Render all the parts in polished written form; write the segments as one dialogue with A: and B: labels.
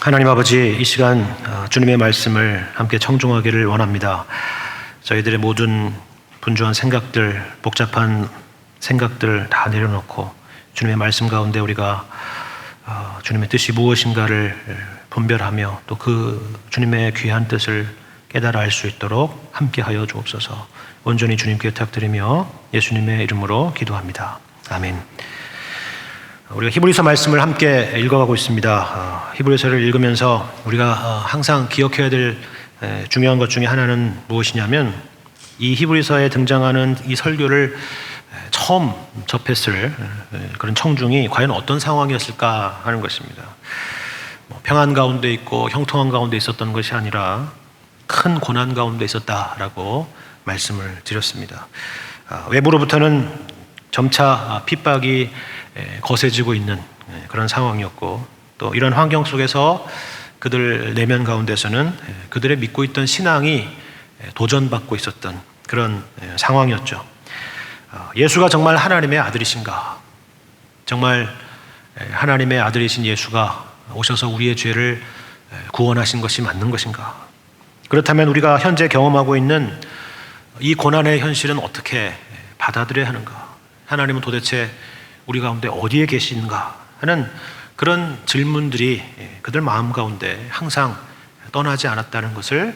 A: 하나님 아버지, 이 시간 주님의 말씀을 함께 청종하기를 원합니다. 저희들의 모든 분주한 생각들, 복잡한 생각들 다 내려놓고 주님의 말씀 가운데 우리가 주님의 뜻이 무엇인가를 분별하며 또 그 주님의 귀한 뜻을 깨달아 알 수 있도록 함께하여 주옵소서. 온전히 주님께 부탁드리며 예수님의 이름으로 기도합니다. 아멘. 우리가 히브리서 말씀을 함께 읽어가고 있습니다. 히브리서를 읽으면서 우리가 항상 기억해야 될 중요한 것 중에 하나는 무엇이냐면, 이 히브리서에 등장하는 이 설교를 처음 접했을 그런 청중이 과연 어떤 상황이었을까 하는 것입니다. 평안 가운데 있고 형통한 가운데 있었던 것이 아니라 큰 고난 가운데 있었다라고 말씀을 드렸습니다. 외부로부터는 점차 핍박이 거세지고 있는 그런 상황이었고, 또 이런 환경 속에서 그들 내면 가운데서는 그들의 믿고 있던 신앙이 도전받고 있었던 그런 상황이었죠. 예수가 정말 하나님의 아들이신가? 정말 하나님의 아들이신 예수가 오셔서 우리의 죄를 구원하신 것이 맞는 것인가? 그렇다면 우리가 현재 경험하고 있는 이 고난의 현실은 어떻게 받아들여야 하는가? 하나님은 도대체 우리 가운데 어디에 계신가 하는 그런 질문들이 그들 마음 가운데 항상 떠나지 않았다는 것을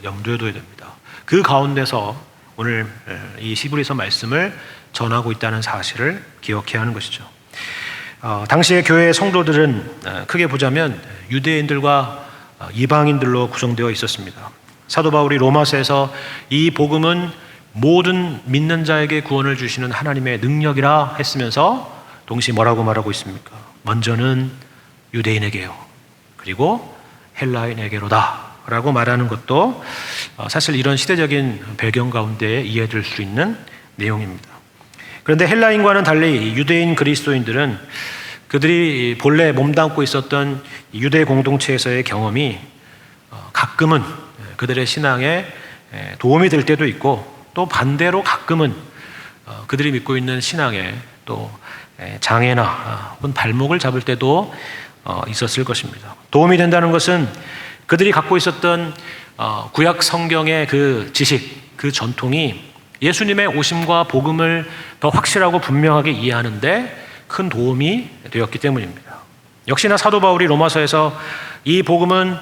A: 염두에 둬야 됩니다. 그 가운데서 오늘 이 히브리서 말씀을 전하고 있다는 사실을 기억해야 하는 것이죠. 당시의 교회의 성도들은 크게 보자면 유대인들과 이방인들로 구성되어 있었습니다. 사도 바울이 로마서에서 이 복음은 모든 믿는 자에게 구원을 주시는 하나님의 능력이라 했으면서 동시에 뭐라고 말하고 있습니까? 먼저는 유대인에게요, 그리고 헬라인에게로다 라고 말하는 것도 사실 이런 시대적인 배경 가운데 이해될 수 있는 내용입니다. 그런데 헬라인과는 달리 유대인 그리스도인들은 그들이 본래 몸담고 있었던 유대 공동체에서의 경험이 가끔은 그들의 신앙에 도움이 될 때도 있고, 또 반대로 가끔은 그들이 믿고 있는 신앙에 또 장애나 혹은 발목을 잡을 때도 있었을 것입니다. 도움이 된다는 것은 그들이 갖고 있었던 구약 성경의 그 지식, 그 전통이 예수님의 오심과 복음을 더 확실하고 분명하게 이해하는데 큰 도움이 되었기 때문입니다. 역시나 사도 바울이 로마서에서 이 복음은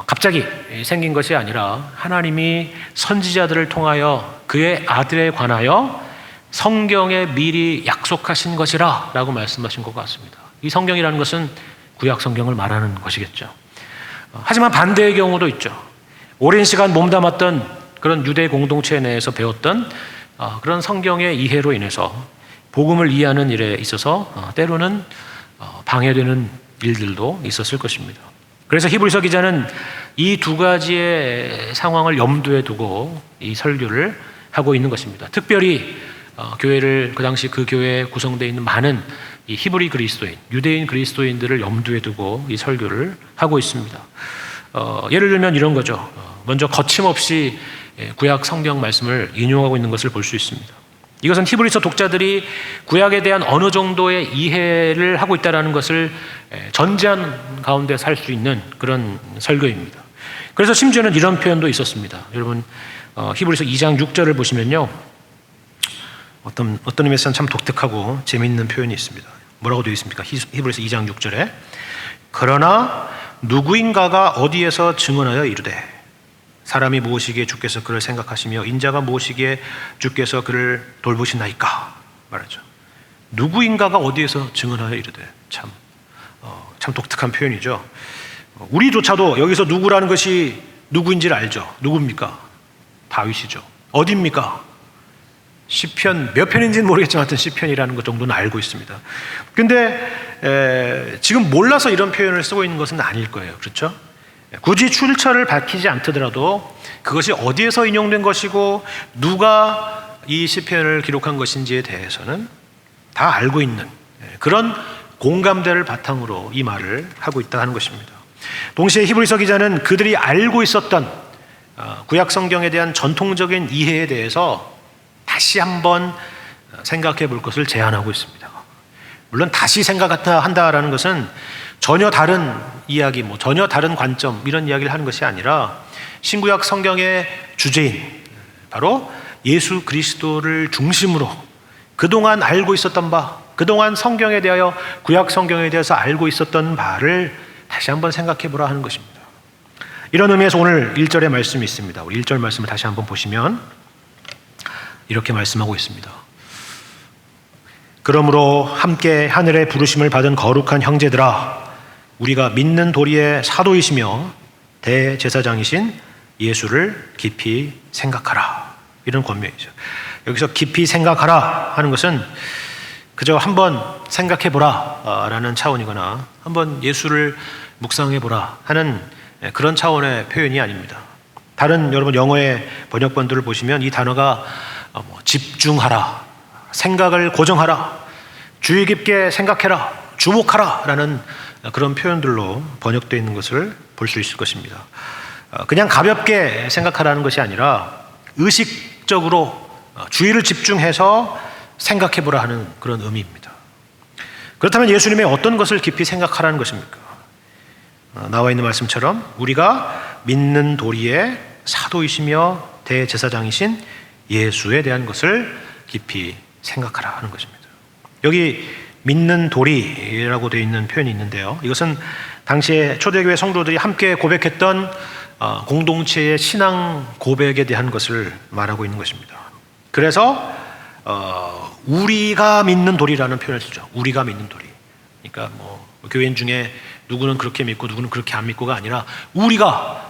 A: 갑자기 생긴 것이 아니라 하나님이 선지자들을 통하여 그의 아들에 관하여 성경에 미리 약속하신 것이라 라고 말씀하신 것 같습니다. 이 성경이라는 것은 구약 성경을 말하는 것이겠죠. 하지만 반대의 경우도 있죠. 오랜 시간 몸담았던 그런 유대 공동체 내에서 배웠던 그런 성경의 이해로 인해서 복음을 이해하는 일에 있어서 때로는 방해되는 일들도 있었을 것입니다. 그래서 히브리서 기자는 이 두 가지의 상황을 염두에 두고 이 설교를 하고 있는 것입니다. 특별히 교회를, 그 당시 그 교회에 구성되어 있는 많은 이 히브리 그리스도인, 유대인 그리스도인들을 염두에 두고 이 설교를 하고 있습니다. 예를 들면 이런 거죠. 먼저 거침없이 구약 성경 말씀을 인용하고 있는 것을 볼 수 있습니다. 이것은 히브리서 독자들이 구약에 대한 어느 정도의 이해를 하고 있다는 것을 전제한 가운데 살 수 있는 그런 설교입니다. 그래서 심지어는 이런 표현도 있었습니다. 여러분, 히브리서 2장 6절을 보시면요, 어떤 의미에서는 참 독특하고 재미있는 표현이 있습니다. 뭐라고 되어 있습니까? 히브리서 2장 6절에 그러나 누구인가가 어디에서 증언하여 이르되 사람이 무엇이기에 주께서 그를 생각하시며 인자가 무엇이기에 주께서 그를 돌보시나이까 말하죠. 누구인가가 어디에서 증언하여 이르되, 참 독특한 표현이죠. 우리조차도 여기서 누구라는 것이 누구인지를 알죠. 누굽니까? 다윗이죠. 어디입니까? 시편 몇 편인지는 모르겠지만 하여튼 시편이라는 것 정도는 알고 있습니다. 근데 지금 몰라서 이런 표현을 쓰고 있는 것은 아닐 거예요. 그렇죠? 굳이 출처를 밝히지 않더라도 그것이 어디에서 인용된 것이고 누가 이 시편을 기록한 것인지에 대해서는 다 알고 있는 그런 공감대를 바탕으로 이 말을 하고 있다 하는 것입니다. 동시에 히브리서 기자는 그들이 알고 있었던 구약 성경에 대한 전통적인 이해에 대해서 다시 한번 생각해 볼 것을 제안하고 있습니다. 물론 다시 생각한다라는 것은 전혀 다른 이야기, 전혀 다른 관점 이런 이야기를 하는 것이 아니라 신구약 성경의 주제인 바로 예수 그리스도를 중심으로 그동안 알고 있었던 바, 그동안 성경에 대하여 구약 성경에 대해서 알고 있었던 바를 다시 한번 생각해 보라 하는 것입니다. 이런 의미에서 오늘 1절의 말씀이 있습니다. 우리 1절 말씀을 다시 한번 보시면 이렇게 말씀하고 있습니다. 그러므로 함께 하늘의 부르심을 받은 거룩한 형제들아, 우리가 믿는 도리의 사도이시며 대제사장이신 예수를 깊이 생각하라. 이런 권면이죠. 여기서 깊이 생각하라 하는 것은 그저 한번 생각해 보라 라는 차원이거나 한번 예수를 묵상해 보라 하는 그런 차원의 표현이 아닙니다. 다른 여러분 영어의 번역본들을 보시면 이 단어가 집중하라, 생각을 고정하라, 주의 깊게 생각해라, 주목하라 라는 그런 표현들로 번역되어 있는 것을 볼 수 있을 것입니다. 그냥 가볍게 생각하라는 것이 아니라 의식적으로 주의를 집중해서 생각해 보라 하는 그런 의미입니다. 그렇다면 예수님의 어떤 것을 깊이 생각하라는 것입니까? 나와 있는 말씀처럼 우리가 믿는 도리의 사도이시며 대제사장이신 예수에 대한 것을 깊이 생각하라 하는 것입니다. 여기 믿는 도리라고 되어 있는 표현이 있는데요, 이것은 당시에 초대교회 성도들이 함께 고백했던 공동체의 신앙 고백에 대한 것을 말하고 있는 것입니다. 그래서 우리가 믿는 도리라는 표현을 쓰죠. 우리가 믿는 도리. 그러니까 교인 중에 누구는 그렇게 믿고 누구는 그렇게 안 믿고가 아니라 우리가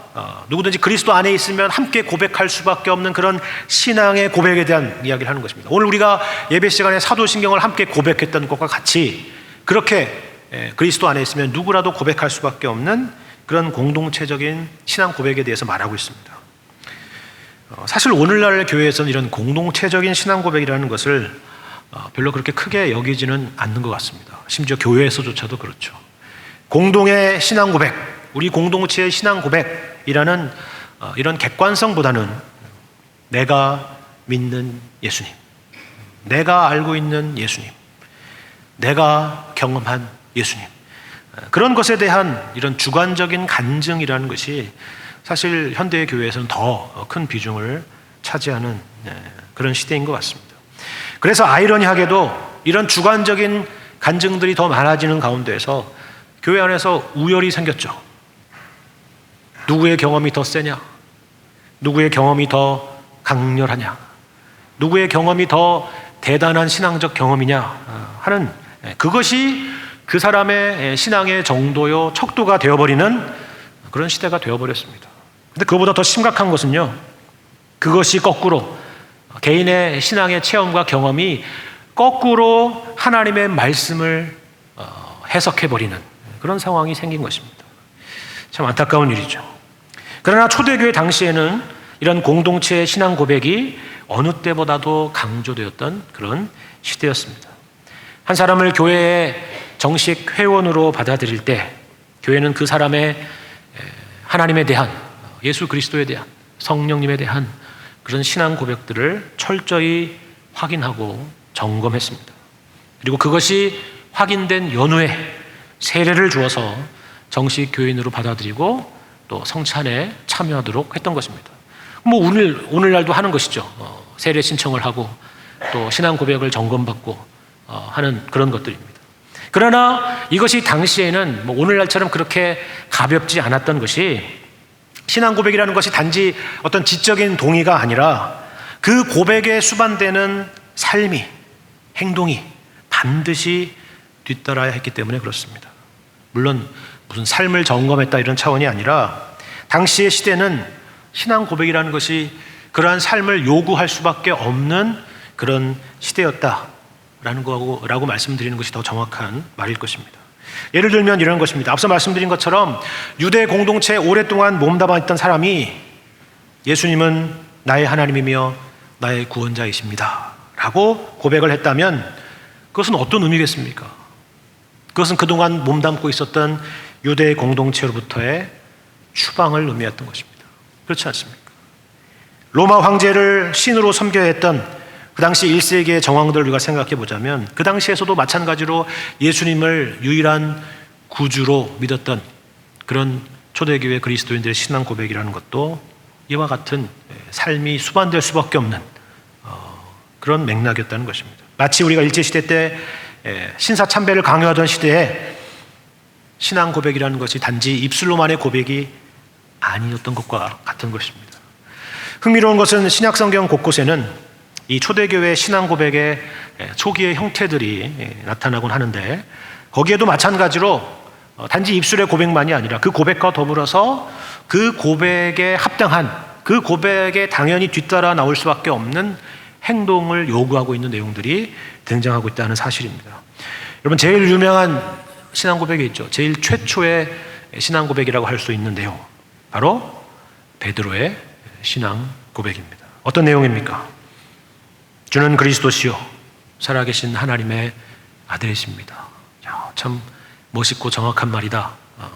A: 누구든지 그리스도 안에 있으면 함께 고백할 수밖에 없는 그런 신앙의 고백에 대한 이야기를 하는 것입니다. 오늘 우리가 예배 시간에 사도신경을 함께 고백했던 것과 같이 그렇게 그리스도 안에 있으면 누구라도 고백할 수밖에 없는 그런 공동체적인 신앙 고백에 대해서 말하고 있습니다. 사실 오늘날 교회에서는 이런 공동체적인 신앙 고백이라는 것을 별로 그렇게 크게 여기지는 않는 것 같습니다. 심지어 교회에서조차도 그렇죠. 공동의 신앙 고백, 우리 공동체의 신앙 고백이라는 이런 객관성보다는 내가 믿는 예수님, 내가 알고 있는 예수님, 내가 경험한 예수님, 그런 것에 대한 이런 주관적인 간증이라는 것이 사실 현대의 교회에서는 더 큰 비중을 차지하는 그런 시대인 것 같습니다. 그래서 아이러니하게도 이런 주관적인 간증들이 더 많아지는 가운데에서 교회 안에서 우열이 생겼죠. 누구의 경험이 더 세냐? 누구의 경험이 더 강렬하냐? 누구의 경험이 더 대단한 신앙적 경험이냐 하는, 그것이 그 사람의 신앙의 정도요 척도가 되어버리는 그런 시대가 되어버렸습니다. 근데 그보다 더 심각한 것은요, 그것이 거꾸로 개인의 신앙의 체험과 경험이 거꾸로 하나님의 말씀을 해석해버리는 그런 상황이 생긴 것입니다. 참 안타까운 일이죠. 그러나 초대교회 당시에는 이런 공동체의 신앙 고백이 어느 때보다도 강조되었던 그런 시대였습니다. 한 사람을 교회의 정식 회원으로 받아들일 때 교회는 그 사람의 하나님에 대한, 예수 그리스도에 대한, 성령님에 대한 그런 신앙 고백들을 철저히 확인하고 점검했습니다. 그리고 그것이 확인된 연후에 세례를 주어서 정식 교인으로 받아들이고 또 성찬에 참여하도록 했던 것입니다. 오늘날도 하는 것이죠. 세례 신청을 하고 또 신앙 고백을 점검받고 하는 그런 것들입니다. 그러나 이것이 당시에는 오늘날처럼 그렇게 가볍지 않았던 것이, 신앙 고백이라는 것이 단지 어떤 지적인 동의가 아니라 그 고백에 수반되는 삶이, 행동이 반드시 뒤따라야 했기 때문에 그렇습니다. 물론 무슨 삶을 점검했다 이런 차원이 아니라 당시의 시대는 신앙 고백이라는 것이 그러한 삶을 요구할 수밖에 없는 그런 시대였다라는 거라고 말씀드리는 것이 더 정확한 말일 것입니다. 예를 들면 이런 것입니다. 앞서 말씀드린 것처럼 유대 공동체에 오랫동안 몸담아 있던 사람이 예수님은 나의 하나님이며 나의 구원자이십니다 라고 고백을 했다면 그것은 어떤 의미겠습니까? 그것은 그동안 몸담고 있었던 유대 공동체로부터의 추방을 의미했던 것입니다. 그렇지 않습니까? 로마 황제를 신으로 섬겨야 했던 그 당시 1세기의 정황들을 우리가 생각해 보자면 그 당시에서도 마찬가지로 예수님을 유일한 구주로 믿었던 그런 초대교회 그리스도인들의 신앙 고백이라는 것도 이와 같은 삶이 수반될 수밖에 없는 그런 맥락이었다는 것입니다. 마치 우리가 일제시대 때 신사참배를 강요하던 시대에 신앙 고백이라는 것이 단지 입술로만의 고백이 아니었던 것과 같은 것입니다. 흥미로운 것은 신약성경 곳곳에는 이 초대교회 신앙 고백의 초기의 형태들이 나타나곤 하는데, 거기에도 마찬가지로 단지 입술의 고백만이 아니라 그 고백과 더불어서 그 고백에 합당한, 그 고백에 당연히 뒤따라 나올 수밖에 없는 행동을 요구하고 있는 내용들이 등장하고 있다는 사실입니다. 여러분, 제일 유명한 신앙 고백이 있죠. 제일 최초의 신앙 고백이라고 할 수 있는 내용, 바로 베드로의 신앙 고백입니다. 어떤 내용입니까? 주는 그리스도시요 살아계신 하나님의 아들이십니다. 참 멋있고 정확한 말이다.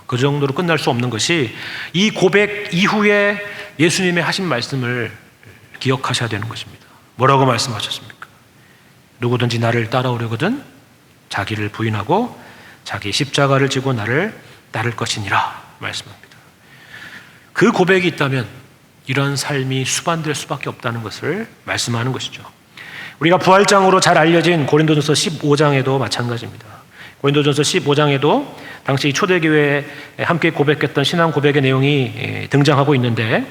A: 그 정도로 끝날 수 없는 것이, 이 고백 이후에 예수님의 하신 말씀을 기억하셔야 되는 것입니다. 뭐라고 말씀하셨습니까? 누구든지 나를 따라오려거든 자기를 부인하고 자기 십자가를 지고 나를 따를 것이니라 말씀합니다. 그 고백이 있다면 이런 삶이 수반될 수밖에 없다는 것을 말씀하는 것이죠. 우리가 부활장으로 잘 알려진 고린도전서 15장에도 마찬가지입니다. 고린도전서 15장에도 당시 초대교회에 함께 고백했던 신앙 고백의 내용이 등장하고 있는데,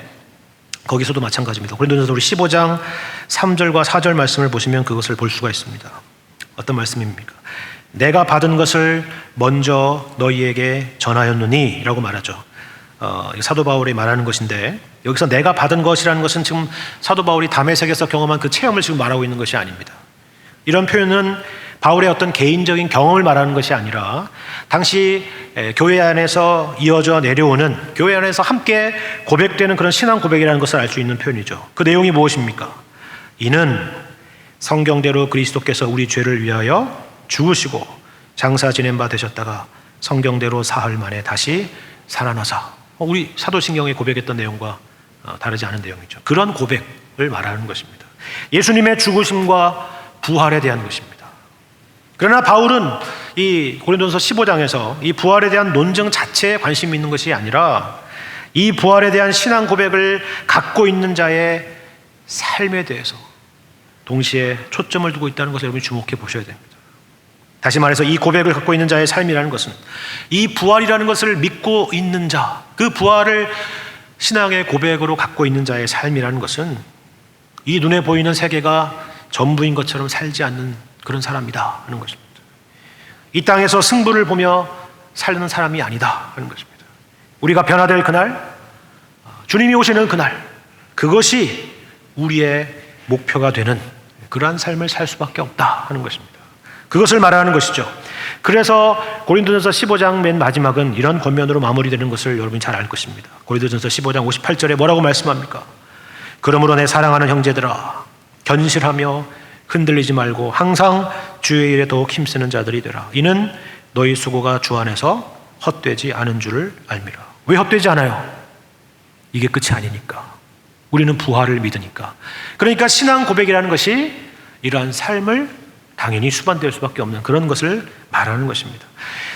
A: 거기서도 마찬가지입니다. 고린도전서 우리 15장 3절과 4절 말씀을 보시면 그것을 볼 수가 있습니다. 어떤 말씀입니까? 내가 받은 것을 먼저 너희에게 전하였느니 라고 말하죠. 사도 바울이 말하는 것인데, 여기서 내가 받은 것이라는 것은 지금 사도 바울이 다메섹에서 경험한 그 체험을 지금 말하고 있는 것이 아닙니다. 이런 표현은 바울의 어떤 개인적인 경험을 말하는 것이 아니라 당시 교회 안에서 이어져 내려오는, 교회 안에서 함께 고백되는 그런 신앙 고백이라는 것을 알 수 있는 표현이죠. 그 내용이 무엇입니까? 이는 성경대로 그리스도께서 우리 죄를 위하여 죽으시고 장사 지낸 바 되셨다가 성경대로 사흘 만에 다시 살아나사. 우리 사도신경에 고백했던 내용과 다르지 않은 내용이죠. 그런 고백을 말하는 것입니다. 예수님의 죽으심과 부활에 대한 것입니다. 그러나 바울은 이 고린도전서 15장에서 이 부활에 대한 논증 자체에 관심이 있는 것이 아니라 이 부활에 대한 신앙 고백을 갖고 있는 자의 삶에 대해서 동시에 초점을 두고 있다는 것을 여러분이 주목해 보셔야 됩니다. 다시 말해서 이 고백을 갖고 있는 자의 삶이라는 것은 이 부활이라는 것을 믿고 있는 자, 그 부활을 신앙의 고백으로 갖고 있는 자의 삶이라는 것은 이 눈에 보이는 세계가 전부인 것처럼 살지 않는 그런 사람이다 하는 것입니다. 이 땅에서 승부를 보며 사는 사람이 아니다 하는 것입니다. 우리가 변화될 그날, 주님이 오시는 그날, 그것이 우리의 목표가 되는 그러한 삶을 살 수밖에 없다 하는 것입니다. 그것을 말하는 것이죠. 그래서 고린도전서 15장 맨 마지막은 이런 권면으로 마무리되는 것을 여러분이 잘 알 것입니다. 고린도전서 15장 58절에 뭐라고 말씀합니까? 그러므로 내 사랑하는 형제들아, 견실하며 흔들리지 말고 항상 주의 일에 더욱 힘쓰는 자들이 되라. 이는 너희 수고가 주 안에서 헛되지 않은 줄을 알미라. 왜 헛되지 않아요? 이게 끝이 아니니까. 우리는 부활을 믿으니까. 그러니까 신앙 고백이라는 것이 이러한 삶을 당연히 수반될 수밖에 없는 그런 것을 말하는 것입니다.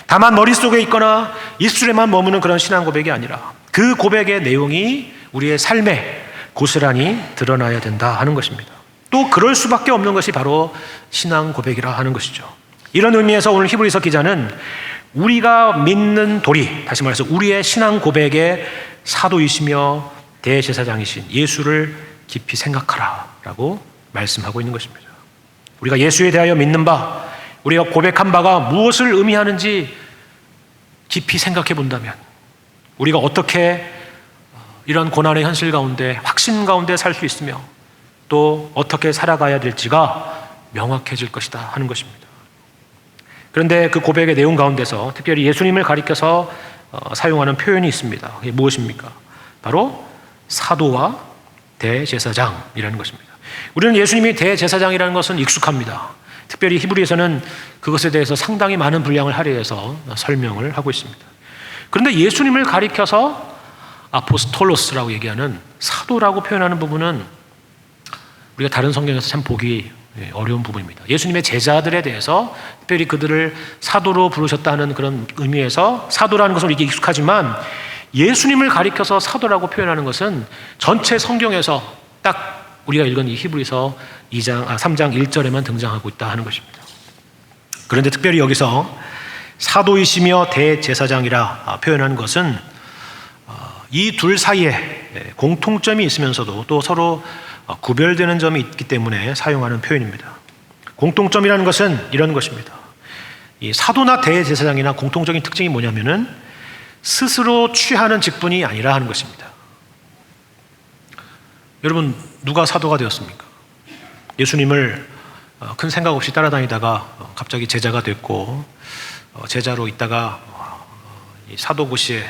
A: 다만 머릿속에 있거나 입술에만 머무는 그런 신앙 고백이 아니라 그 고백의 내용이 우리의 삶에 고스란히 드러나야 된다 하는 것입니다. 또 그럴 수밖에 없는 것이 바로 신앙 고백이라 하는 것이죠. 이런 의미에서 오늘 히브리서 기자는 우리가 믿는 도리, 다시 말해서 우리의 신앙 고백의 사도이시며 대제사장이신 예수를 깊이 생각하라 라고 말씀하고 있는 것입니다. 우리가 예수에 대하여 믿는 바, 우리가 고백한 바가 무엇을 의미하는지 깊이 생각해 본다면 우리가 어떻게 이런 고난의 현실 가운데 확신 가운데 살 수 있으며 또 어떻게 살아가야 될지가 명확해질 것이다 하는 것입니다. 그런데 그 고백의 내용 가운데서 특별히 예수님을 가리켜서 사용하는 표현이 있습니다. 그게 무엇입니까? 바로 사도와 대제사장이라는 것입니다. 우리는 예수님이 대제사장이라는 것은 익숙합니다. 특별히 히브리에서는 그것에 대해서 상당히 많은 분량을 할애해서 설명을 하고 있습니다. 그런데 예수님을 가리켜서 아포스톨로스라고 얘기하는 사도라고 표현하는 부분은 우리가 다른 성경에서 참 보기 어려운 부분입니다. 예수님의 제자들에 대해서 특별히 그들을 사도로 부르셨다는 그런 의미에서 사도라는 것은 이게 익숙하지만 예수님을 가리켜서 사도라고 표현하는 것은 전체 성경에서 딱 우리가 읽은 이 히브리서 3장 1절에만 등장하고 있다 하는 것입니다. 그런데 특별히 여기서 사도이시며 대제사장이라 표현한 것은 이 둘 사이에 공통점이 있으면서도 또 서로 구별되는 점이 있기 때문에 사용하는 표현입니다. 공통점이라는 것은 이런 것입니다. 이 사도나 대제사장이나 공통적인 특징이 뭐냐면은 스스로 취하는 직분이 아니라 하는 것입니다. 여러분, 누가 사도가 되었습니까? 예수님을 큰 생각 없이 따라다니다가 갑자기 제자가 됐고 제자로 있다가 사도고시에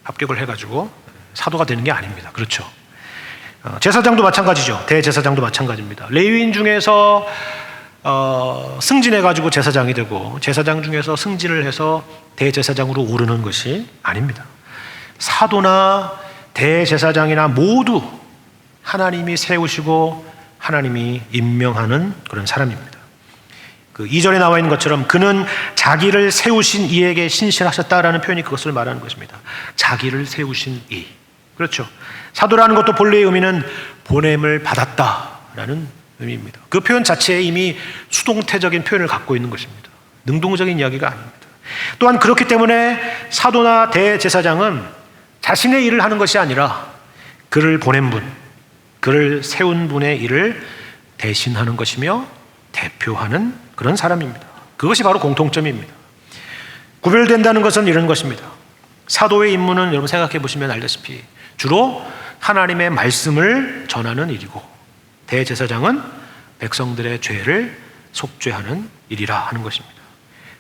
A: 합격을 해가지고 사도가 되는 게 아닙니다. 그렇죠? 제사장도 마찬가지죠. 대제사장도 마찬가지입니다. 레위인 중에서 승진해가지고 제사장이 되고 제사장 중에서 승진을 해서 대제사장으로 오르는 것이 아닙니다. 사도나 대제사장이나 모두 하나님이 세우시고 하나님이 임명하는 그런 사람입니다. 그 2절에 나와 있는 것처럼 그는 자기를 세우신 이에게 신실하셨다라는 표현이 그것을 말하는 것입니다. 자기를 세우신 이. 그렇죠. 사도라는 것도 본래의 의미는 보냄을 받았다라는 의미입니다. 그 표현 자체에 이미 수동태적인 표현을 갖고 있는 것입니다. 능동적인 이야기가 아닙니다. 또한 그렇기 때문에 사도나 대제사장은 자신의 일을 하는 것이 아니라 그를 보낸 분, 그를 세운 분의 일을 대신하는 것이며 대표하는 그런 사람입니다. 그것이 바로 공통점입니다. 구별된다는 것은 이런 것입니다. 사도의 임무는 여러분 생각해 보시면 알다시피 주로 하나님의 말씀을 전하는 일이고 대제사장은 백성들의 죄를 속죄하는 일이라 하는 것입니다.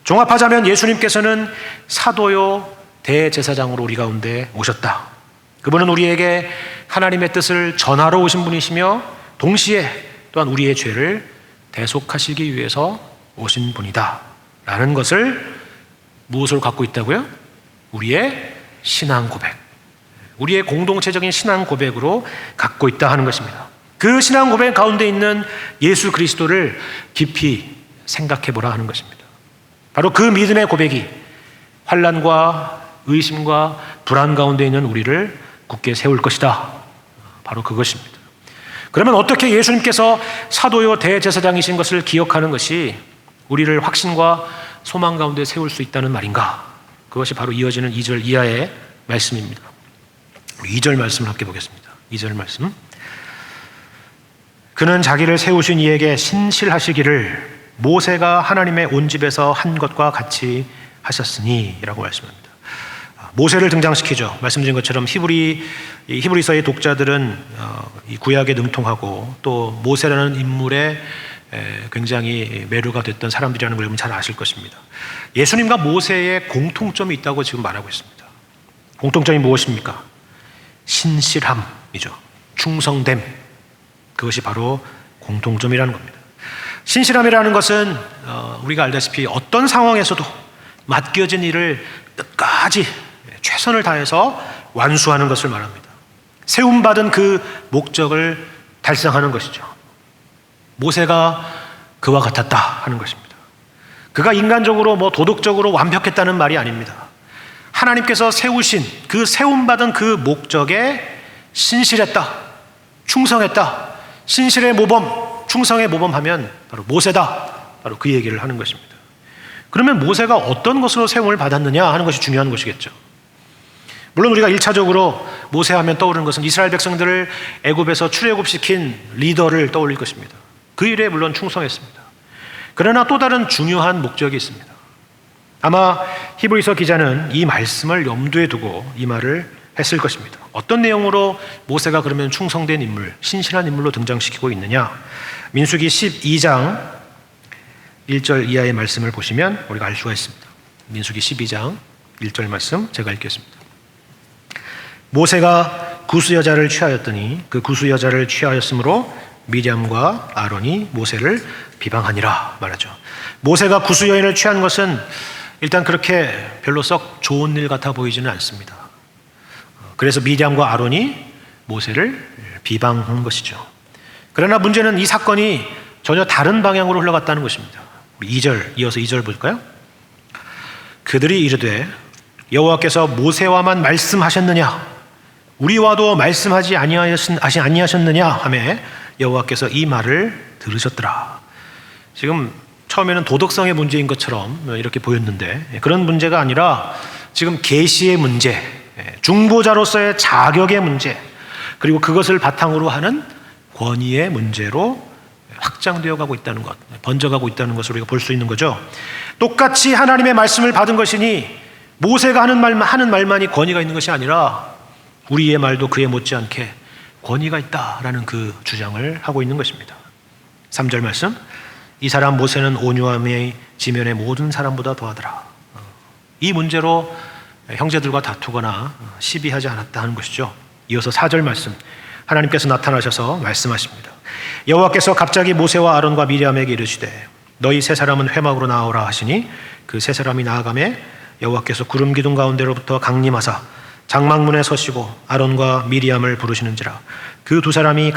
A: 종합하자면 예수님께서는 사도요 대제사장으로 우리 가운데 오셨다. 그분은 우리에게 하나님의 뜻을 전하러 오신 분이시며 동시에 또한 우리의 죄를 대속하시기 위해서 오신 분이다 라는 것을 무엇으로 갖고 있다고요? 우리의 신앙 고백, 우리의 공동체적인 신앙 고백으로 갖고 있다 하는 것입니다. 그 신앙 고백 가운데 있는 예수 그리스도를 깊이 생각해 보라 하는 것입니다. 바로 그 믿음의 고백이 환난과 의심과 불안 가운데 있는 우리를 굳게 세울 것이다. 바로 그것입니다. 그러면 어떻게 예수님께서 사도요 대제사장이신 것을 기억하는 것이 우리를 확신과 소망 가운데 세울 수 있다는 말인가? 그것이 바로 이어지는 2절 이하의 말씀입니다. 2절 말씀을 함께 보겠습니다. 2절 말씀. 그는 자기를 세우신 이에게 신실하시기를 모세가 하나님의 온 집에서 한 것과 같이 하셨으니 라고 말씀합니다. 모세를 등장시키죠. 말씀드린 것처럼 히브리서의 독자들은 이 구약에 능통하고 또 모세라는 인물에 굉장히 매료가 됐던 사람들이라는 걸 여러분 잘 아실 것입니다. 예수님과 모세의 공통점이 있다고 지금 말하고 있습니다. 공통점이 무엇입니까? 신실함이죠. 충성됨. 그것이 바로 공통점이라는 겁니다. 신실함이라는 것은 우리가 알다시피 어떤 상황에서도 맡겨진 일을 끝까지 최선을 다해서 완수하는 것을 말합니다. 세움받은 그 목적을 달성하는 것이죠. 모세가 그와 같았다 하는 것입니다. 그가 인간적으로 도덕적으로 완벽했다는 말이 아닙니다. 하나님께서 세우신 그 세움받은 그 목적에 신실했다, 충성했다, 신실의 모범, 충성의 모범하면 바로 모세다, 바로 그 얘기를 하는 것입니다. 그러면 모세가 어떤 것으로 세움을 받았느냐 하는 것이 중요한 것이겠죠. 물론 우리가 1차적으로 모세하면 떠오르는 것은 이스라엘 백성들을 애굽에서 출애굽시킨 리더를 떠올릴 것입니다. 그 일에 물론 충성했습니다. 그러나 또 다른 중요한 목적이 있습니다. 아마 히브리서 기자는 이 말씀을 염두에 두고 이 말을 했을 것입니다. 어떤 내용으로 모세가 그러면 충성된 인물, 신실한 인물로 등장시키고 있느냐? 민수기 12장 1절 이하의 말씀을 보시면 우리가 알 수가 있습니다. 민수기 12장 1절 말씀 제가 읽겠습니다. 모세가 구스 여자를 취하였더니 그 구스 여자를 취하였으므로 미리암과 아론이 모세를 비방하니라 말하죠. 모세가 구스 여인을 취한 것은 일단 그렇게 별로 썩 좋은 일 같아 보이지는 않습니다. 그래서 미리암과 아론이 모세를 비방한 것이죠. 그러나 문제는 이 사건이 전혀 다른 방향으로 흘러갔다는 것입니다. 우리 2절, 이어서 2절 볼까요? 그들이 이르되 여호와께서 모세와만 말씀하셨느냐 우리와도 말씀하지 아니하셨느냐 하며 여호와께서 이 말을 들으셨더라. 지금 처음에는 도덕성의 문제인 것처럼 이렇게 보였는데 그런 문제가 아니라 지금 계시의 문제, 중보자로서의 자격의 문제, 그리고 그것을 바탕으로 하는 권위의 문제로 확장되어 가고 있다는 것, 번져가고 있다는 것을 우리가 볼 수 있는 거죠. 똑같이 하나님의 말씀을 받은 것이니 모세가 하는 말만이 권위가 있는 것이 아니라 우리의 말도 그에 못지않게 권위가 있다라는 그 주장을 하고 있는 것입니다. 3절 말씀, 이 사람 모세는 온유함의 지면의 모든 사람보다 더하더라. 이 문제로 형제들과 다투거나 시비하지 않았다 하는 것이죠. 이어서 4절 말씀, 하나님께서 나타나셔서 말씀하십니다. 여호와께서 갑자기 모세와 아론과 미리암에게 이르시되 너희 세 사람은 회막으로 나오라 하시니 그 세 사람이 나아가매 여호와께서 구름 기둥 가운데로부터 강림하사 장막문에 서시고 아론과 미리암을 부르시는지라. 그 두 사람이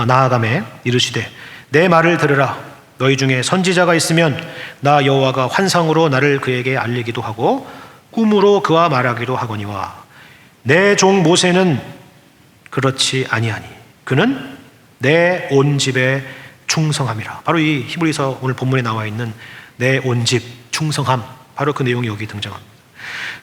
A: 나아가매 이르시되 내 말을 들으라. 너희 중에 선지자가 있으면 나 여호와가 환상으로 나를 그에게 알리기도 하고 꿈으로 그와 말하기도 하거니와 내 종 모세는 그렇지 아니하니 그는 내 온 집에 충성함이라. 바로 이 히브리서 오늘 본문에 나와 있는 내 온 집 충성함, 바로 그 내용이 여기 등장합니다.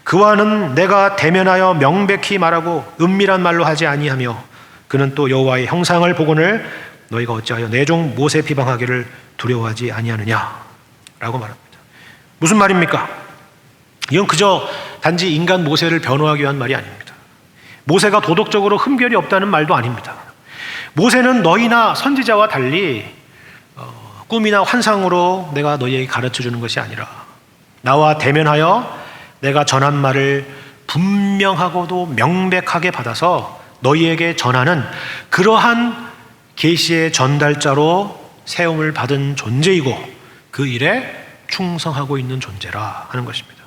A: 그와는 내가 대면하여 명백히 말하고 은밀한 말로 하지 아니하며 그는 또 여호와의 형상을 보거늘 너희가 어찌하여 내 종 모세 비방하기를 두려워하지 아니하느냐 라고 말합니다. 무슨 말입니까? 이건 그저 단지 인간 모세를 변호하기 위한 말이 아닙니다. 모세가 도덕적으로 흠결이 없다는 말도 아닙니다. 모세는 너희나 선지자와 달리 꿈이나 환상으로 내가 너희에게 가르쳐주는 것이 아니라 나와 대면하여 내가 전한 말을 분명하고도 명백하게 받아서 너희에게 전하는 그러한 계시의 전달자로 세움을 받은 존재이고 그 일에 충성하고 있는 존재라 하는 것입니다.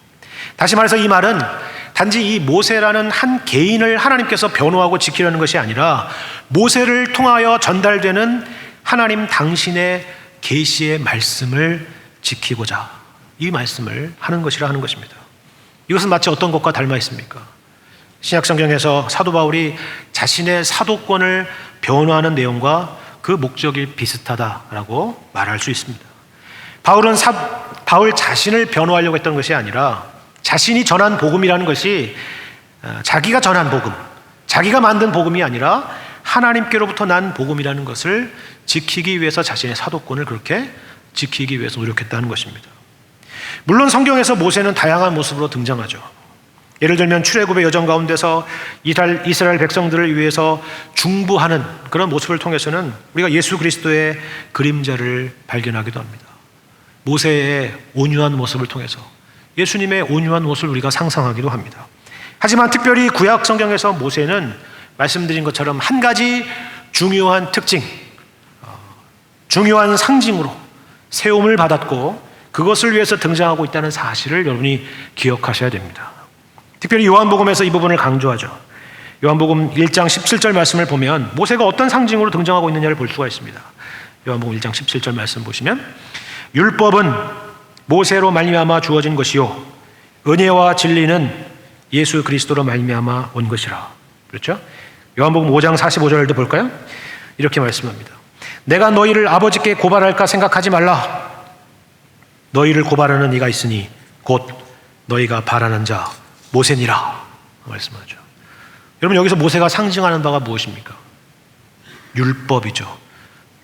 A: 다시 말해서 이 말은 단지 이 모세라는 한 개인을 하나님께서 변호하고 지키려는 것이 아니라 모세를 통하여 전달되는 하나님 당신의 계시의 말씀을 지키고자 이 말씀을 하는 것이라 하는 것입니다. 이것은 마치 어떤 것과 닮아 있습니까? 신약성경에서 사도 바울이 자신의 사도권을 변호하는 내용과 그 목적이 비슷하다라고 말할 수 있습니다. 바울은 바울 자신을 변호하려고 했던 것이 아니라 자신이 전한 복음이라는 것이 자기가 전한 복음, 자기가 만든 복음이 아니라 하나님께로부터 난 복음이라는 것을 지키기 위해서 자신의 사도권을 그렇게 지키기 위해서 노력했다는 것입니다. 물론 성경에서 모세는 다양한 모습으로 등장하죠. 예를 들면 출애굽의 여정 가운데서 이스라엘 백성들을 위해서 중보하는 그런 모습을 통해서는 우리가 예수 그리스도의 그림자를 발견하기도 합니다. 모세의 온유한 모습을 통해서 예수님의 온유한 모습을 우리가 상상하기도 합니다. 하지만 특별히 구약 성경에서 모세는 말씀드린 것처럼 한 가지 중요한 특징, 중요한 상징으로 세움을 받았고 그것을 위해서 등장하고 있다는 사실을 여러분이 기억하셔야 됩니다. 특별히 요한복음에서 이 부분을 강조하죠. 요한복음 1장 17절 말씀을 보면 모세가 어떤 상징으로 등장하고 있느냐를 볼 수가 있습니다. 요한복음 1장 17절 말씀 보시면 율법은 모세로 말미암아 주어진 것이요 은혜와 진리는 예수 그리스도로 말미암아 온 것이라. 그렇죠? 요한복음 5장 45절도 볼까요? 이렇게 말씀합니다. 내가 너희를 아버지께 고발할까 생각하지 말라. 너희를 고발하는 이가 있으니 곧 너희가 바라는 자 모세니라 말씀하죠. 여러분, 여기서 모세가 상징하는 바가 무엇입니까? 율법이죠.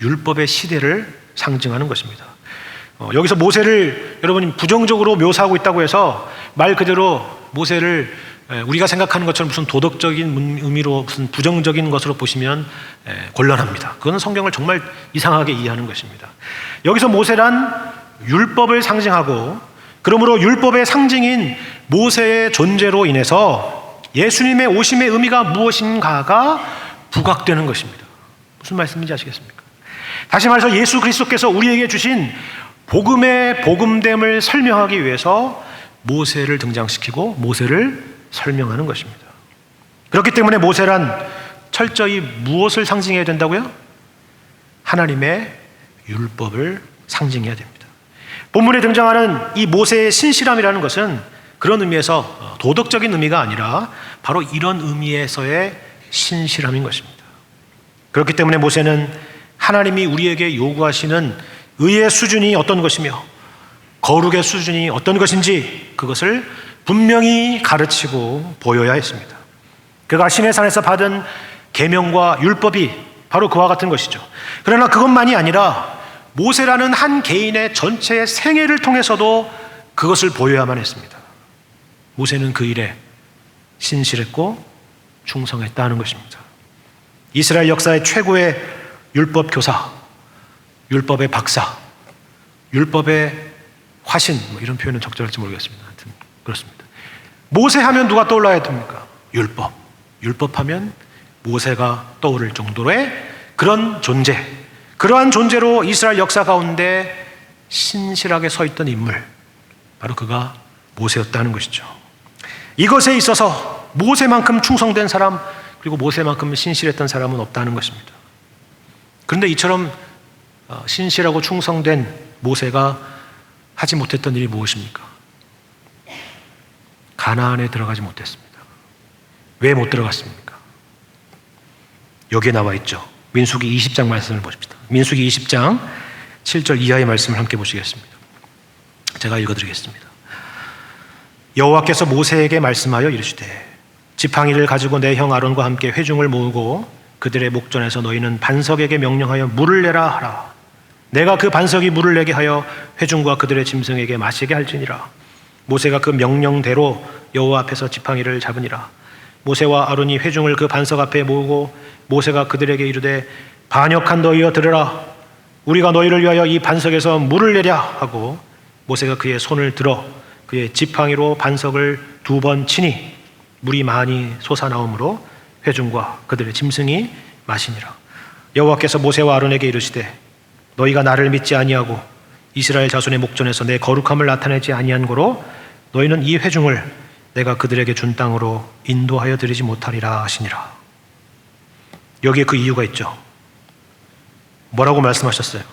A: 율법의 시대를 상징하는 것입니다. 여기서 모세를 여러분이 부정적으로 묘사하고 있다고 해서 말 그대로 모세를 우리가 생각하는 것처럼 무슨 도덕적인 의미로 무슨 부정적인 것으로 보시면 곤란합니다. 그건 성경을 정말 이상하게 이해하는 것입니다. 여기서 모세란 율법을 상징하고 그러므로 율법의 상징인 모세의 존재로 인해서 예수님의 오심의 의미가 무엇인가가 부각되는 것입니다. 무슨 말씀인지 아시겠습니까? 다시 말해서 예수 그리스도께서 우리에게 주신 복음의 복음됨을 설명하기 위해서 모세를 등장시키고 모세를 설명하는 것입니다. 그렇기 때문에 모세란 철저히 무엇을 상징해야 된다고요? 하나님의 율법을 상징해야 됩니다. 본문에 등장하는 이 모세의 신실함이라는 것은 그런 의미에서 도덕적인 의미가 아니라 바로 이런 의미에서의 신실함인 것입니다. 그렇기 때문에 모세는 하나님이 우리에게 요구하시는 의의 수준이 어떤 것이며 거룩의 수준이 어떤 것인지 그것을 분명히 가르치고 보여야 했습니다. 그가 시내산에서 받은 계명과 율법이 바로 그와 같은 것이죠. 그러나 그것만이 아니라 모세라는 한 개인의 전체의 생애를 통해서도 그것을 보여야만 했습니다. 모세는 그 일에 신실했고 충성했다는 것입니다. 이스라엘 역사의 최고의 율법 교사, 율법의 박사, 율법의 화신, 이런 표현은 적절할지 모르겠습니다. 하여튼 그렇습니다. 모세 하면 누가 떠올라야 됩니까? 율법. 율법하면 모세가 떠오를 정도의 그런 존재, 그러한 존재로 이스라엘 역사 가운데 신실하게 서 있던 인물, 바로 그가 모세였다는 것이죠. 이것에 있어서 모세만큼 충성된 사람, 그리고 모세만큼 신실했던 사람은 없다는 것입니다. 그런데 이처럼 신실하고 충성된 모세가 하지 못했던 일이 무엇입니까? 가나안에 들어가지 못했습니다. 왜 못 들어갔습니까? 여기에 나와 있죠. 민수기 20장 말씀을 보십시다. 민수기 20장 7절 이하의 말씀을 함께 보시겠습니다. 제가 읽어드리겠습니다. 여호와께서 모세에게 말씀하여 이르시되 지팡이를 가지고 내 형 아론과 함께 회중을 모으고 그들의 목전에서 너희는 반석에게 명령하여 물을 내라 하라. 내가 그 반석이 물을 내게 하여 회중과 그들의 짐승에게 마시게 할지니라. 모세가 그 명령대로 여호와 앞에서 지팡이를 잡으니라. 모세와 아론이 회중을 그 반석 앞에 모으고 모세가 그들에게 이르되 반역한 너희여 들으라. 우리가 너희를 위하여 이 반석에서 물을 내랴 하고 모세가 그의 손을 들어 그의 지팡이로 반석을 2번 치니 물이 많이 솟아나오므로 회중과 그들의 짐승이 마시니라. 여호와께서 모세와 아론에게 이르시되 너희가 나를 믿지 아니하고 이스라엘 자손의 목전에서 내 거룩함을 나타내지 아니한 고로 너희는 이 회중을 내가 그들에게 준 땅으로 인도하여 드리지 못하리라 하시니라. 여기에 그 이유가 있죠. 뭐라고 말씀하셨어요?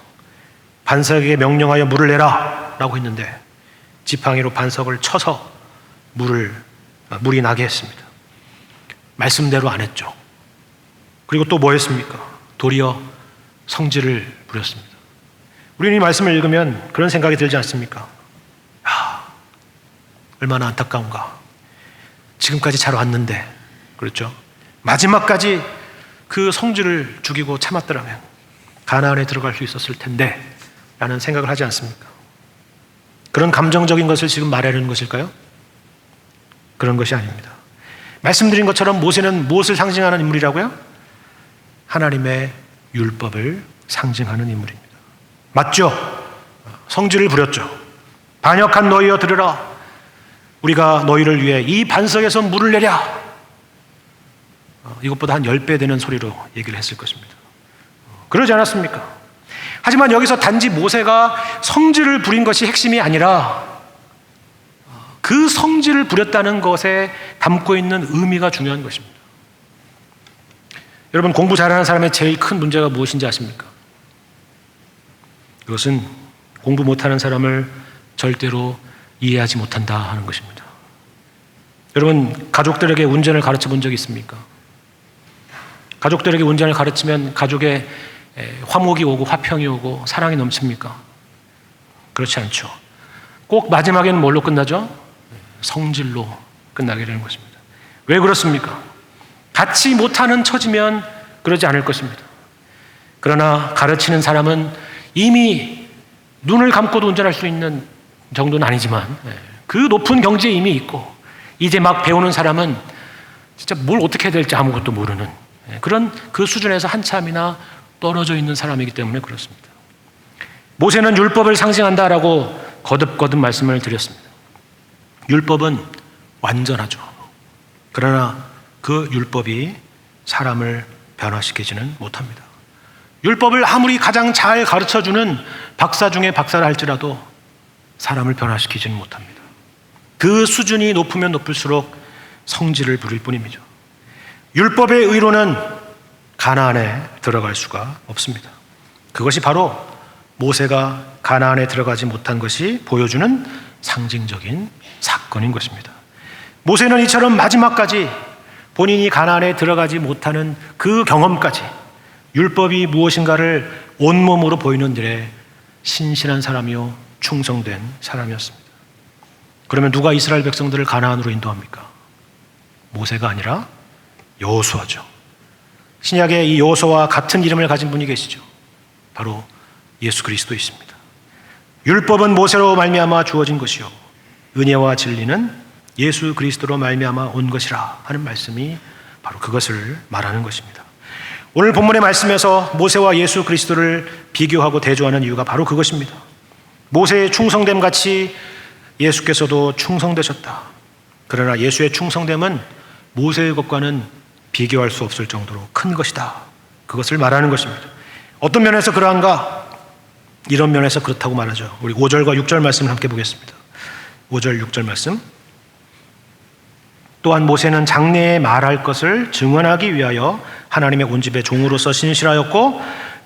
A: 반석에게 명령하여 물을 내라 라고 했는데 지팡이로 반석을 쳐서 물이 나게 했습니다. 말씀대로 안 했죠. 그리고 또 뭐 했습니까? 도리어 성질을 부렸습니다. 우리는 이 말씀을 읽으면 그런 생각이 들지 않습니까? 얼마나 안타까운가. 지금까지 잘 왔는데, 그렇죠? 마지막까지 그 성질을 죽이고 참았더라면 가나안에 들어갈 수 있었을 텐데 라는 생각을 하지 않습니까? 그런 감정적인 것을 지금 말하려는 것일까요? 그런 것이 아닙니다. 말씀드린 것처럼 모세는 무엇을 상징하는 인물이라고요? 하나님의 율법을 상징하는 인물입니다. 맞죠? 성질을 부렸죠. 반역한 너희여 들으라. 우리가 너희를 위해 이 반석에서 물을 내랴. 이것보다 한 10배 되는 소리로 얘기를 했을 것입니다. 그러지 않았습니까? 하지만 여기서 단지 모세가 성질을 부린 것이 핵심이 아니라 그 성질을 부렸다는 것에 담고 있는 의미가 중요한 것입니다. 여러분, 공부 잘하는 사람의 제일 큰 문제가 무엇인지 아십니까? 그것은 공부 못하는 사람을 절대로 이해하지 못한다 하는 것입니다. 여러분, 가족들에게 운전을 가르쳐 본 적이 있습니까? 가족들에게 운전을 가르치면 가족에 화목이 오고 화평이 오고 사랑이 넘칩니까? 그렇지 않죠. 꼭 마지막에는 뭘로 끝나죠? 성질로 끝나게 되는 것입니다. 왜 그렇습니까? 같이 못하는 처지면 그러지 않을 것입니다. 그러나 가르치는 사람은 이미 눈을 감고도 운전할 수 있는 정도는 아니지만 그 높은 경지에 이미 있고 이제 막 배우는 사람은 진짜 뭘 어떻게 해야 될지 아무것도 모르는 그런 그 수준에서 한참이나 떨어져 있는 사람이기 때문에 그렇습니다. 모세는 율법을 상징한다라고 거듭거듭 말씀을 드렸습니다. 율법은 완전하죠. 그러나 그 율법이 사람을 변화시키지는 못합니다. 율법을 아무리 가장 잘 가르쳐주는 박사 중에 박사를 할지라도 사람을 변화시키지는 못합니다. 그 수준이 높으면 높을수록 성질을 부릴 뿐입니다. 율법의 의로는 가나안에 들어갈 수가 없습니다. 그것이 바로 모세가 가나안에 들어가지 못한 것이 보여주는 상징적인 사건인 것입니다. 모세는 이처럼 마지막까지 본인이 가나안에 들어가지 못하는 그 경험까지 율법이 무엇인가를 온몸으로 보이는 일에 신실한 사람이요 충성된 사람이었습니다. 그러면 누가 이스라엘 백성들을 가나안으로 인도합니까? 모세가 아니라 여호수아죠. 신약에 이 여호수아와 같은 이름을 가진 분이 계시죠. 바로 예수 그리스도이십니다. 율법은 모세로 말미암아 주어진 것이요 은혜와 진리는 예수 그리스도로 말미암아 온 것이라 하는 말씀이 바로 그것을 말하는 것입니다. 오늘 본문의 말씀에서 모세와 예수 그리스도를 비교하고 대조하는 이유가 바로 그것입니다. 모세의 충성됨 같이 예수께서도 충성되셨다. 그러나 예수의 충성됨은 모세의 것과는 비교할 수 없을 정도로 큰 것이다. 그것을 말하는 것입니다. 어떤 면에서 그러한가? 이런 면에서 그렇다고 말하죠. 우리 5절과 6절 말씀을 함께 보겠습니다. 5절, 6절 말씀. 또한 모세는 장래에 말할 것을 증언하기 위하여 하나님의 온 집의 종으로서 신실하였고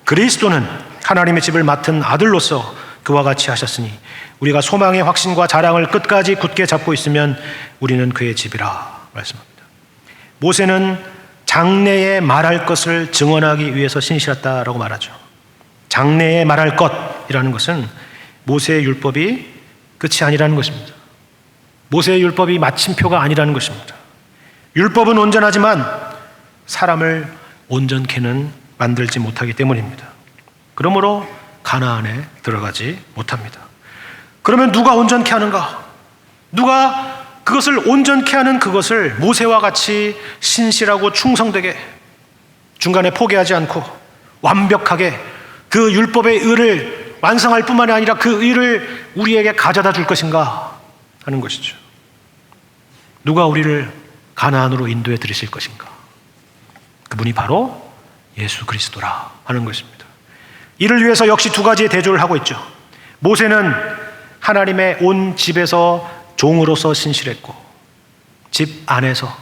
A: 그리스도는 하나님의 집을 맡은 아들로서 그와 같이 하셨으니 우리가 소망의 확신과 자랑을 끝까지 굳게 잡고 있으면 우리는 그의 집이라 말씀합니다. 모세는 장래에 말할 것을 증언하기 위해서 신실했다라고 말하죠. 장래에 말할 것이라는 것은 모세의 율법이 끝이 아니라는 것입니다. 모세의 율법이 마침표가 아니라는 것입니다. 율법은 온전하지만 사람을 온전케는 만들지 못하기 때문입니다. 그러므로 가나안에 들어가지 못합니다. 그러면 누가 온전케 하는가? 누가 그것을 온전케 하는 그것을 모세와 같이 신실하고 충성되게 중간에 포기하지 않고 완벽하게 그 율법의 의를 완성할 뿐만 아니라 그 의를 우리에게 가져다 줄 것인가 하는 것이죠. 누가 우리를 가나안으로 인도해 드리실 것인가? 그분이 바로 예수 그리스도라 하는 것입니다. 이를 위해서 역시 두 가지의 대조를 하고 있죠. 모세는 하나님의 온 집에서 종으로서 신실했고 집 안에서,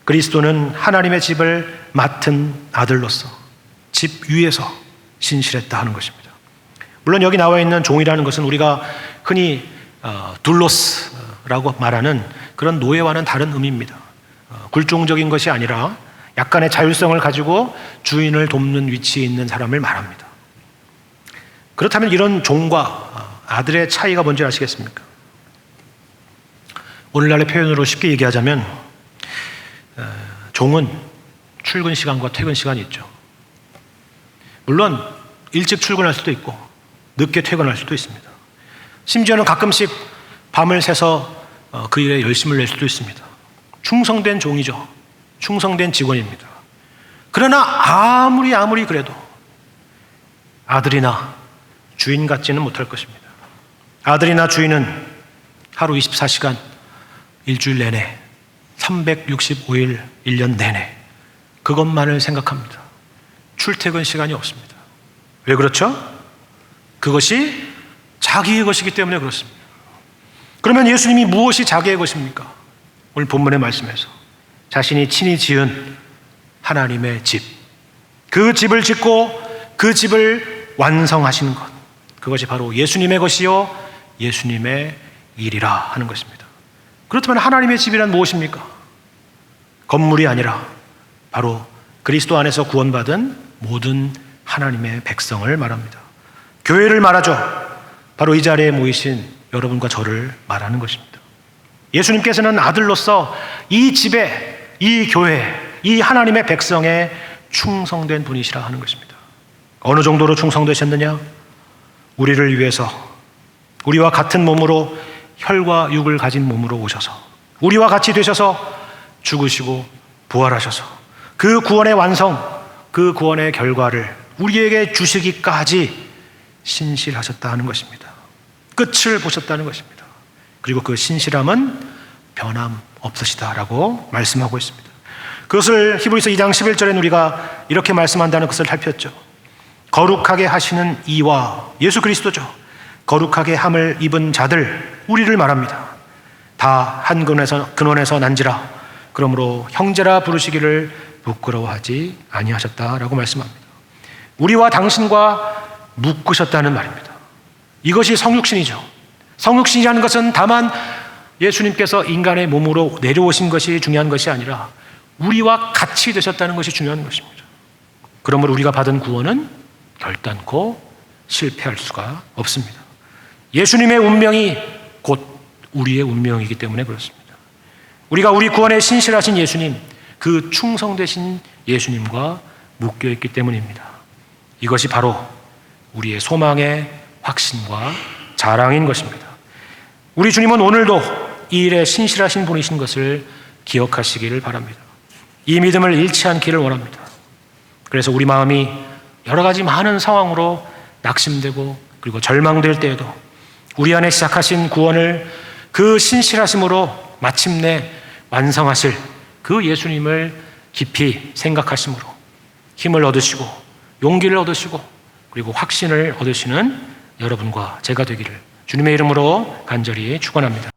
A: 그리스도는 하나님의 집을 맡은 아들로서 집 위에서 신실했다 하는 것입니다. 물론 여기 나와 있는 종이라는 것은 우리가 흔히 둘로스라고 말하는 그런 노예와는 다른 의미입니다. 굴종적인 것이 아니라 약간의 자율성을 가지고 주인을 돕는 위치에 있는 사람을 말합니다. 그렇다면 이런 종과 아들의 차이가 뭔지 아시겠습니까? 오늘날의 표현으로 쉽게 얘기하자면 종은 출근 시간과 퇴근 시간이 있죠. 물론 일찍 출근할 수도 있고 늦게 퇴근할 수도 있습니다. 심지어는 가끔씩 밤을 새서 그 일에 열심을 낼 수도 있습니다. 충성된 종이죠. 충성된 직원입니다. 그러나 아무리 그래도 아들이나 주인 같지는 못할 것입니다. 아들이나 주인은 하루 24시간 일주일 내내 365일 1년 내내 그것만을 생각합니다. 출퇴근 시간이 없습니다. 왜 그렇죠? 그것이 자기의 것이기 때문에 그렇습니다. 그러면 예수님이 무엇이 자기의 것입니까? 오늘 본문의 말씀에서 자신이 친히 지은 하나님의 집, 그 집을 짓고 그 집을 완성하시는 것, 그것이 바로 예수님의 것이요 예수님의 일이라 하는 것입니다. 그렇다면 하나님의 집이란 무엇입니까? 건물이 아니라 바로 그리스도 안에서 구원받은 모든 하나님의 백성을 말합니다. 교회를 말하죠. 바로 이 자리에 모이신 여러분과 저를 말하는 것입니다. 예수님께서는 아들로서 이 집에, 이 교회, 이 하나님의 백성에 충성된 분이시라 하는 것입니다. 어느 정도로 충성되셨느냐? 우리를 위해서 우리와 같은 몸으로 혈과 육을 가진 몸으로 오셔서 우리와 같이 되셔서 죽으시고 부활하셔서 그 구원의 완성, 그 구원의 결과를 우리에게 주시기까지 신실하셨다 하는 것입니다. 끝을 보셨다는 것입니다. 그리고 그 신실함은 변함 없으시다라고 말씀하고 있습니다. 그것을 히브리서 2장 11절에 우리가 이렇게 말씀한다는 것을 살폈죠. 거룩하게 하시는 이와 예수 그리스도죠. 거룩하게 함을 입은 자들, 우리를 말합니다. 다 한 근원에서 난지라 그러므로 형제라 부르시기를 부끄러워하지 아니하셨다라고 말씀합니다. 우리와 당신과 묶으셨다는 말입니다. 이것이 성육신이죠. 성육신이라는 것은 다만 예수님께서 인간의 몸으로 내려오신 것이 중요한 것이 아니라 우리와 같이 되셨다는 것이 중요한 것입니다. 그러므로 우리가 받은 구원은 결단코 실패할 수가 없습니다. 예수님의 운명이 곧 우리의 운명이기 때문에 그렇습니다. 우리가 우리 구원에 신실하신 예수님, 그 충성되신 예수님과 묶여있기 때문입니다. 이것이 바로 우리의 소망의 확신과 자랑인 것입니다. 우리 주님은 오늘도 이 일에 신실하신 분이신 것을 기억하시기를 바랍니다. 이 믿음을 잃지 않기를 원합니다. 그래서 우리 마음이 여러 가지 많은 상황으로 낙심되고 그리고 절망될 때에도 우리 안에 시작하신 구원을 그 신실하심으로 마침내 완성하실 그 예수님을 깊이 생각하심으로 힘을 얻으시고 용기를 얻으시고 그리고 확신을 얻으시는 여러분과 제가 되기를 주님의 이름으로 간절히 축원합니다.